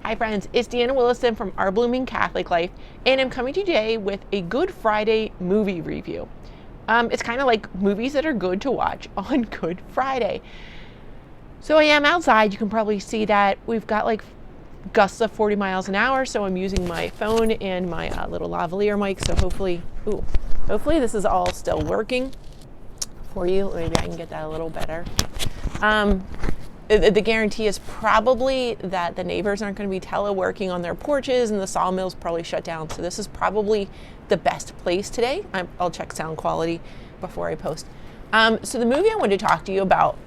Hi friends, it's Deanna Willison from Our Blooming Catholic Life, and I'm coming to you today with a Good Friday movie review. It's kind of like movies that are good to watch on Good Friday. So I am outside. You can probably see that we've got like gusts of 40 miles an hour, so I'm using my phone and my little lavalier mic, so hopefully this is all still working for you. Maybe I can get that a little better. The guarantee is probably that the neighbors aren't going to be teleworking on their porches and the sawmill's probably shut down. So this is probably the best place today. I'll check sound quality before I post. So the movie I wanted to talk to you about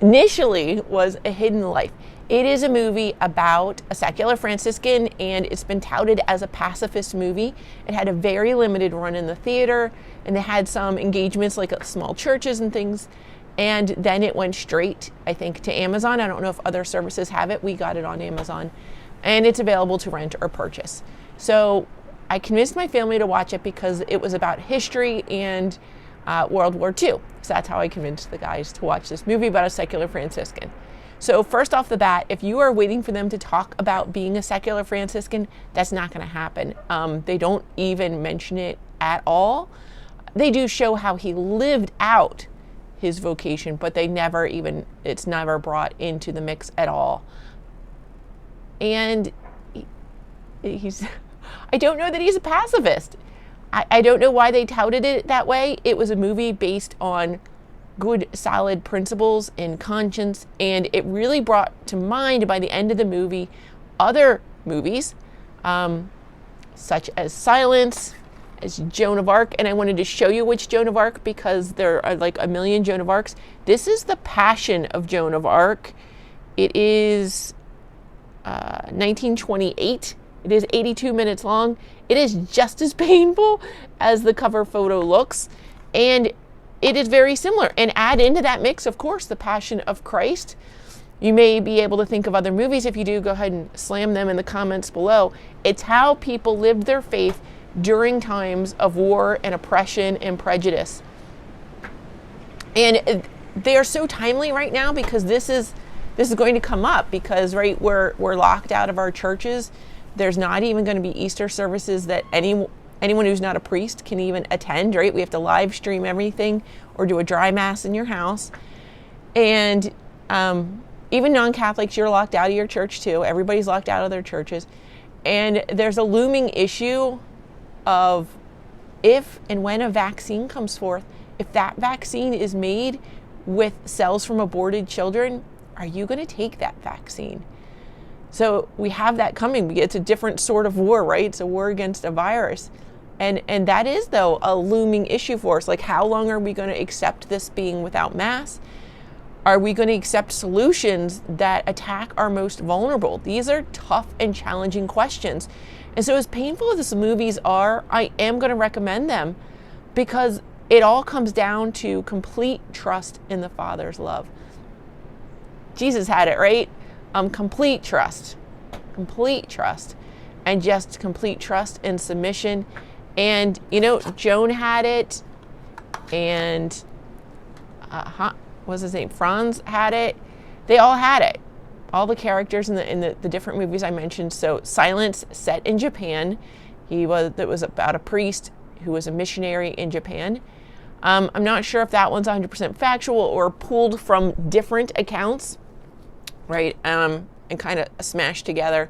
initially was A Hidden Life. It is a movie about a secular Franciscan, and it's been touted as a pacifist movie. It had a very limited run in the theater, and they had some engagements like at small churches and things. And then it went straight, I think, to Amazon. I don't know if other services have it. We got it on Amazon. And it's available to rent or purchase. So I convinced my family to watch it because it was about history and World War II. So that's how I convinced the guys to watch this movie about a secular Franciscan. So first off the bat, if you are waiting for them to talk about being a secular Franciscan, that's not going to happen. They don't even mention it at all. They do show how he lived out his vocation, but it's never brought into the mix at all. And I don't know that he's a pacifist. I don't know why they touted it that way. It was a movie based on good, solid principles and conscience, and it really brought to mind by the end of the movie other movies, such as Silence, as Joan of Arc, and I wanted to show you which Joan of Arc because there are like a million Joan of Arcs. This is the Passion of Joan of Arc. It is 1928. It is 82 minutes long. It is just as painful as the cover photo looks, and it is very similar. And add into that mix, of course, the Passion of Christ. You may be able to think of other movies. If you do, go ahead and slam them in the comments below. It's how people lived their faith during times of war and oppression and prejudice. And they are so timely right now because this is going to come up because we're locked out of our churches. There's not even going to be Easter services that anyone who's not a priest can even attend, right? We have to live stream everything or do a dry mass in your house. And even non-Catholics, you're locked out of your church too. Everybody's locked out of their churches. And there's a looming issue of if and when a vaccine comes forth, if that vaccine is made with cells from aborted children, are you going to take that vaccine? So we have that coming. It's a different sort of war, right? It's a war against a virus. And that is, though, a looming issue for us. Like, how long are we going to accept this being without mass? Are we going to accept solutions that attack our most vulnerable? These are tough and challenging questions. And so as painful as these movies are, I am going to recommend them because it all comes down to complete trust in the Father's love. Jesus had it, right? Complete trust, and just complete trust and submission. And, Joan had it, and what's his name? Franz had it. They all had it. All the characters in the different movies I mentioned. So Silence, set in Japan. It was about a priest who was a missionary in Japan. I'm not sure if that one's 100% factual or pulled from different accounts, right? And kind of smashed together.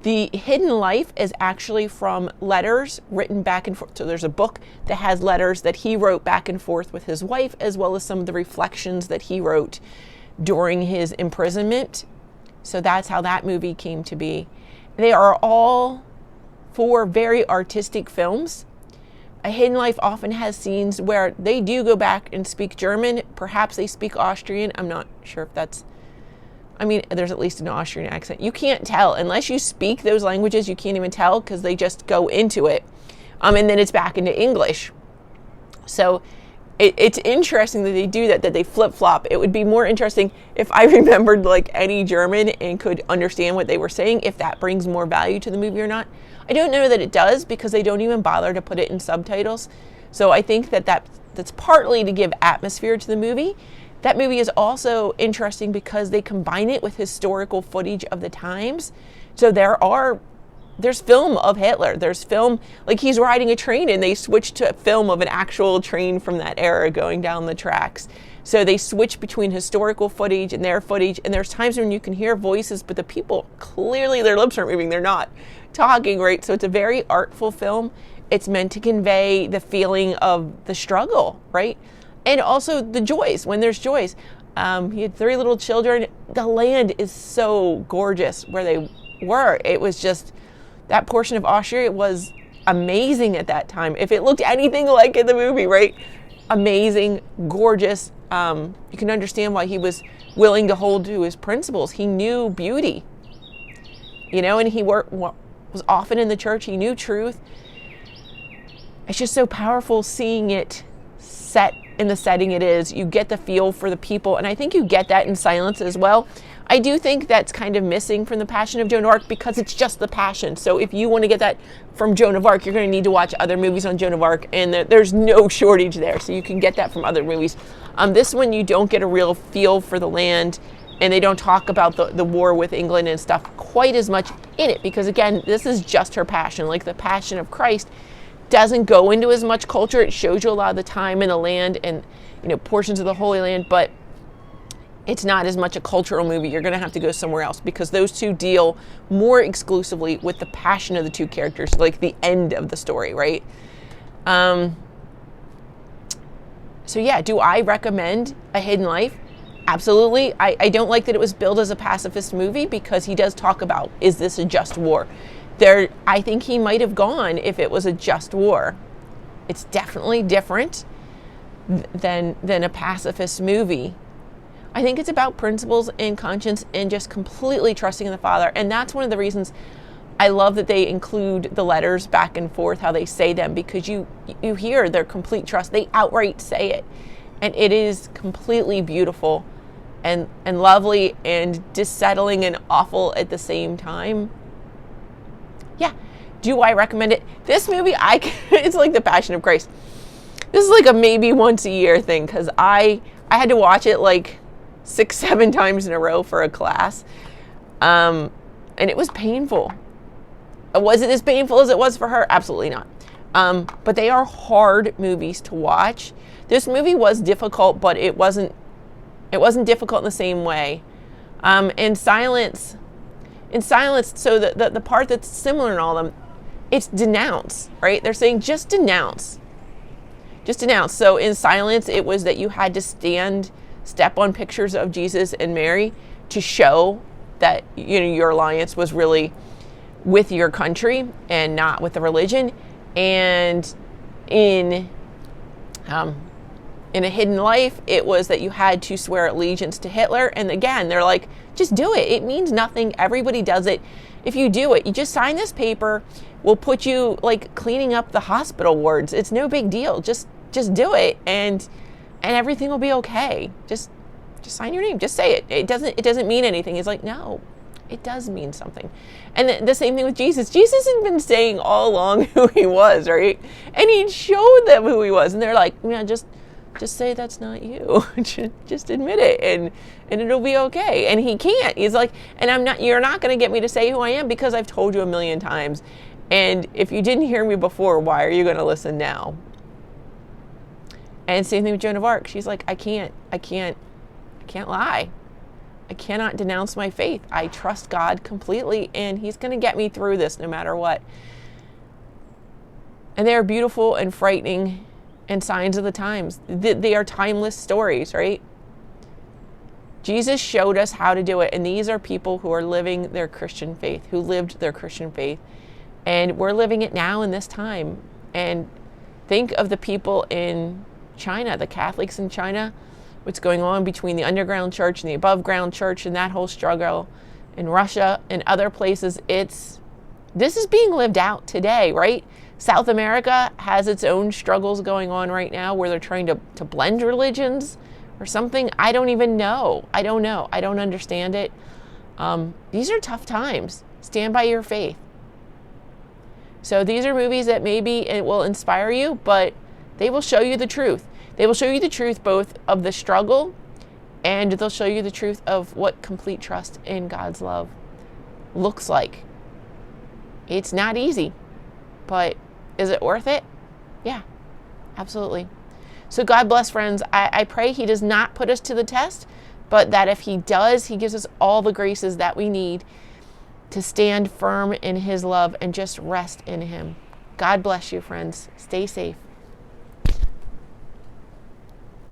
The Hidden Life is actually from letters written back and forth. So there's a book that has letters that he wrote back and forth with his wife, as well as some of the reflections that he wrote during his imprisonment. So that's how that movie came to be. They are all 4 very artistic films. A Hidden Life often has scenes where they do go back and speak German. Perhaps they speak Austrian. I'm not sure if that's... there's at least an Austrian accent. You can't tell. Unless you speak those languages, you can't even tell because they just go into it. And then it's back into English. So it's interesting that they do that they flip-flop. It would be more interesting if I remembered like any German and could understand what they were saying, if that brings more value to the movie or not. I don't know that it does because they don't even bother to put it in subtitles. So I think that's partly to give atmosphere to the movie. That movie is also interesting because they combine it with historical footage of the times. So there's film of Hitler. There's film, like he's riding a train and they switch to film of an actual train from that era going down the tracks. So they switch between historical footage and their footage. And there's times when you can hear voices, but the people, clearly their lips aren't moving. They're not talking, right? So it's a very artful film. It's meant to convey the feeling of the struggle, right? And also the joys, when there's joys. He had 3 little children. The land is so gorgeous where they were. It was just, that portion of Austria was amazing at that time. If it looked anything like in the movie, right? Amazing, gorgeous. You can understand why he was willing to hold to his principles. He knew beauty, and he was often in the church. He knew truth. It's just so powerful seeing it set in the setting it is. You get the feel for the people, and I think you get that in Silence as well. I do think that's kind of missing from the Passion of Joan of Arc because it's just the Passion. So if you want to get that from Joan of Arc, you're going to need to watch other movies on Joan of Arc, and there's no shortage there. So you can get that from other movies. This one, you don't get a real feel for the land, and they don't talk about the war with England and stuff quite as much in it because, again, this is just her passion. Like the Passion of Christ doesn't go into as much culture. It shows you a lot of the time in the land and portions of the Holy Land, but it's not as much a cultural movie. You're going to have to go somewhere else because those two deal more exclusively with the passion of the two characters, like the end of the story, right? So yeah, do I recommend A Hidden Life? Absolutely. I don't like that it was billed as a pacifist movie because he does talk about, is this a just war? I think he might have gone if it was a just war. It's definitely different than a pacifist movie. I think it's about principles and conscience and just completely trusting in the Father. And that's one of the reasons I love that they include the letters back and forth, how they say them, because you hear their complete trust. They outright say it. And it is completely beautiful and lovely and dissettling and awful at the same time. Yeah. Do I recommend it? This movie, it's like the Passion of Christ. This is like a maybe once a year thing because I had to watch it like 6-7 times in a row for a class. And it was painful. Was it as painful as it was for her? Absolutely not. But they are hard movies to watch. This movie was difficult, but it wasn't difficult in the same way. In Silence, so the part that's similar in all of them, it's denounce, right? They're saying just denounce. Just denounce. So in Silence, it was that you had to step on pictures of Jesus and Mary to show that your alliance was really with your country and not with the religion. And in A Hidden Life, it was that you had to swear allegiance to Hitler. And again, they're like, just do it. It means nothing. Everybody does it. If you do it, you just sign this paper. We'll put you like cleaning up the hospital wards. It's no big deal. Just do it, and everything will be okay. Just sign your name. Just say it. It doesn't mean anything. He's like, no, it does mean something. And the same thing with Jesus. Jesus had been saying all along who he was, right? And he showed them who he was, and they're like, just say that's not you. Just admit it, and it'll be okay. And he can't. He's like, and you're not going to get me to say who I am because I've told you 1,000,000 times. And if you didn't hear me before, why are you going to listen now? And same thing with Joan of Arc. She's like, I can't lie. I cannot denounce my faith. I trust God completely, and he's going to get me through this no matter what. And they are beautiful and frightening and signs of the times. They are timeless stories, right? Jesus showed us how to do it, and these are people who are living their Christian faith, who lived their Christian faith. And we're living it now in this time. And think of the people in China, the Catholics in China, what's going on between the underground church and the above ground church and that whole struggle in Russia and other places. This is being lived out today, right? South America has its own struggles going on right now where they're trying to blend religions or something. I don't even know. I don't know. I don't understand it. These are tough times. Stand by your faith. So these are movies that maybe it will inspire you, but they will show you the truth. They will show you the truth both of the struggle and they'll show you the truth of what complete trust in God's love looks like. It's not easy, but is it worth it? Yeah, absolutely. So God bless, friends. I pray He does not put us to the test, but that if He does, He gives us all the graces that we need to stand firm in His love and just rest in Him. God bless you, friends. Stay safe.